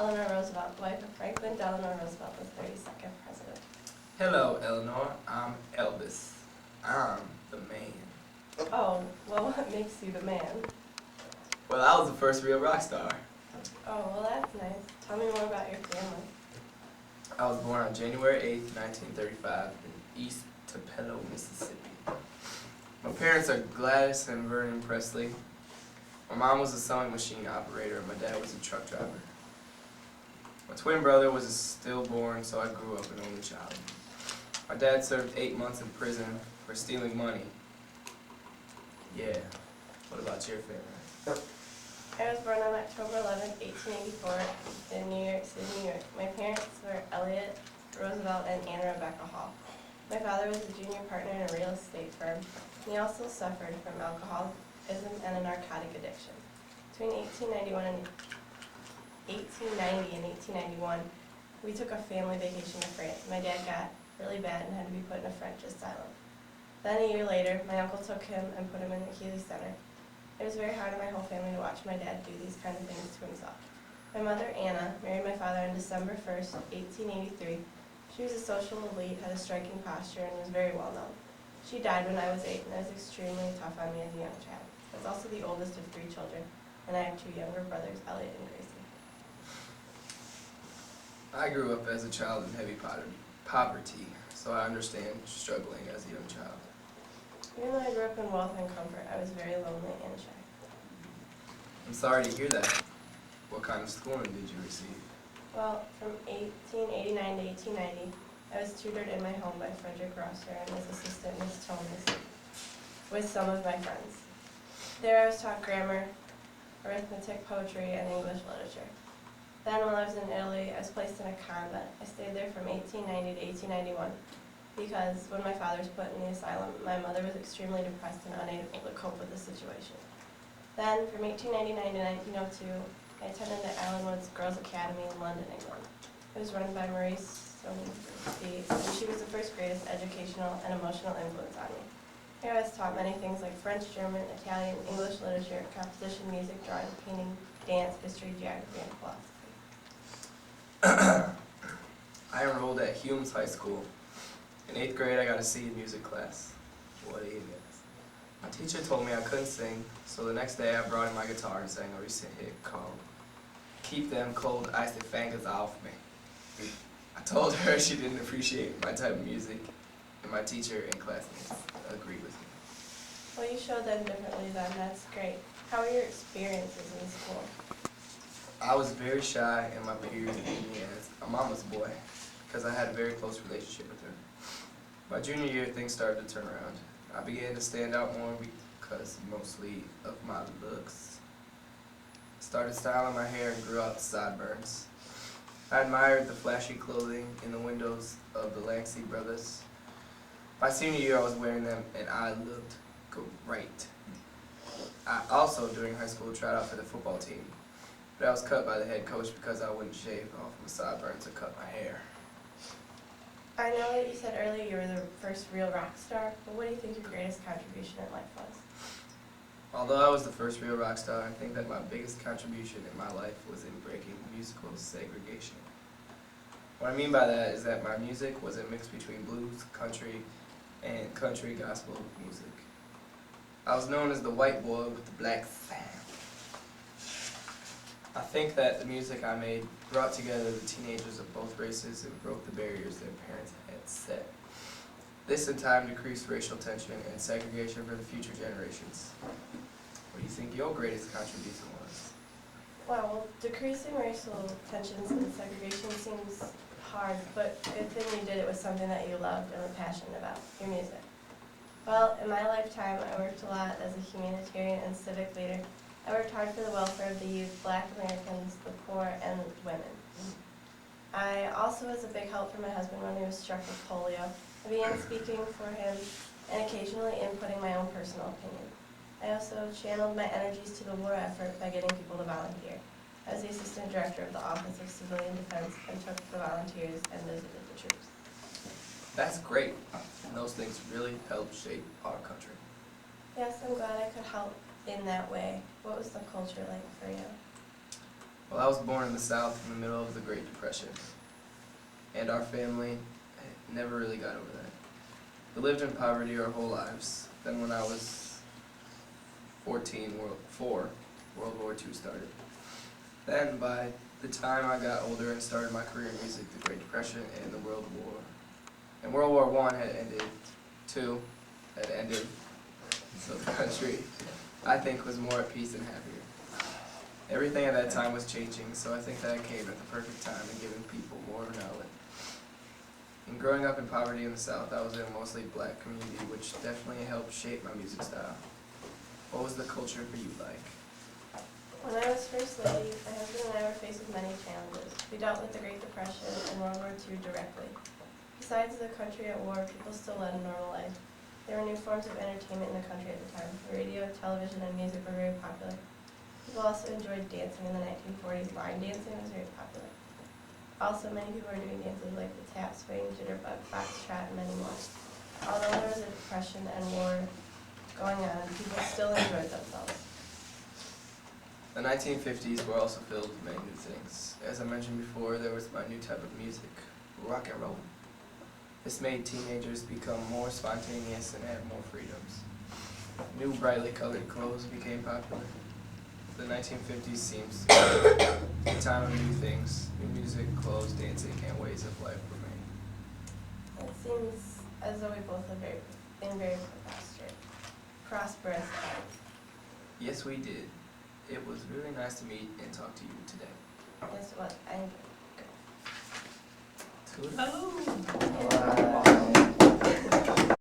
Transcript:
Eleanor Roosevelt, wife of Franklin Delano Roosevelt, the 32nd president. Hello, Eleanor. I'm Elvis. I'm the man. Oh, well, what makes you the man? Well, I was the first real rock star. Oh, well, that's nice. Tell me more about your family. I was born on January 8th, 1935 in East Tupelo, Mississippi. My parents are Gladys and Vernon Presley. My mom was a sewing machine operator and my dad was a truck driver. My twin brother was stillborn, so I grew up an only child. My dad served 8 months in prison for stealing money. Yeah. What about your family? I was born on October 11, 1884, in New York City, New York. My parents were Elliot Roosevelt and Anna Rebecca Hall. My father was a junior partner in a real estate firm. He also suffered from alcoholism and a narcotic addiction. Between 1890 and 1891, we took a family vacation to France. My dad got really bad and had to be put in a French asylum. Then a year later, my uncle took him and put him in the Healy Center. It was very hard on my whole family to watch my dad do these kind of things to himself. My mother, Anna, married my father on December 1st, 1883. She was a social elite, had a striking posture, and was very well known. She died when I was 8, and that was extremely tough on me as a young child. I was also the oldest of 3 children, and I have 2 younger brothers, Elliot and Gracie. I grew up as a child in heavy poverty, so I understand struggling as a young child. Even though I grew up in wealth and comfort, I was very lonely and shy. I'm sorry to hear that. What kind of schooling did you receive? Well, from 1889 to 1890, I was tutored in my home by Frederick Rosser and his assistant, Miss Thomas, with some of my friends. There I was taught grammar, arithmetic, poetry, and English literature. Then while I was in Italy, I was placed in a convent. I stayed there from 1890 to 1891 because when my father was put in the asylum, my mother was extremely depressed and unable to cope with the situation. Then from 1899 to 1902, I attended the Allen Woods Girls Academy in London, England. It was run by Marie Stoney, and she was the first greatest educational and emotional influence on me. Here I was taught many things like French, German, Italian, English literature, composition, music, drawing, painting, dance, history, geography, and philosophy. I enrolled at Humes High School. In 8th grade, I got a C in music class. What idiots. My teacher told me I couldn't sing, so the next day I brought in my guitar and sang a recent hit called Keep Them Cold Icy Fingers Off Me. I told her she didn't appreciate my type of music, and my teacher and classmates agreed with me. Well, you showed them differently then. That's great. How were your experiences in school? I was very shy, and my peers viewed me as a mama's boy because I had a very close relationship with her. My junior year, things started to turn around. I began to stand out more because mostly of my looks. I started styling my hair and grew out the sideburns. I admired the flashy clothing in the windows of the Langsey brothers. My senior year, I was wearing them, and I looked great. I also, during high school, tried out for the football team, but I was cut by the head coach because I wouldn't shave off my sideburns or cut my hair. I know that you said earlier you were the first real rock star, but what do you think your greatest contribution in life was? Although I was the first real rock star, I think that my biggest contribution in my life was in breaking musical segregation. What I mean by that is that my music was a mix between blues, and country gospel music. I was known as the white boy with the black sound. I think that the music I made brought together the teenagers of both races and broke the barriers their parents had set. This in time decreased racial tension and segregation for the future generations. What do you think your greatest contribution was? Well, decreasing racial tensions and segregation seems hard, but good thing you did it with something that you loved and were passionate about, your music. Well, in my lifetime, I worked a lot as a humanitarian and civic leader. I worked hard for the welfare of the youth, Black Americans, the poor, and women. I also was a big help for my husband when he was struck with polio. I began speaking for him and occasionally inputting my own personal opinion. I also channeled my energies to the war effort by getting people to volunteer. I was the assistant director of the Office of Civilian Defense and took the volunteers and visited the troops. That's great, and those things really help shape our country. Yes, I'm glad I could help in that way. What was the culture like for you? Well, I was born in the South in the middle of the Great Depression, and our family never really got over that. We lived in poverty our whole lives. Then when I was 14, World War II started. Then by the time I got older and started my career in music, the Great Depression and the World War I had ended, II had ended, so the country, I think, was more at peace and happier. Everything at that time was changing, so I think that I came at the perfect time and giving people more of an outlet. And growing up in poverty in the South, I was in a mostly black community, which definitely helped shape my music style. What was the culture for you like? When I was First Lady, my husband and I were faced with many challenges. We dealt with the Great Depression and World War II directly. Besides the country at war, people still led a normal life. There were new forms of entertainment in the country at the time. Radio, television, and music were very popular. People also enjoyed dancing in the 1940s. Line dancing was very popular. Also, many people were doing dances like the tap swing, jitterbug, foxtrot, and many more. Although there was a depression and war going on, people still enjoyed themselves. The 1950s were also filled with many new things. As I mentioned before, there was my new type of music, rock and roll. This made teenagers become more spontaneous and have more freedoms. New brightly colored clothes became popular. The 1950s seems to be a time of new things, new music, clothes, dancing, and ways of life were made. It seems as though we both have been very prosperous lives. Yes, we did. It was really nice to meet and talk to you today. Yes, it was. I enjoyed it. Toot. Oh. Good.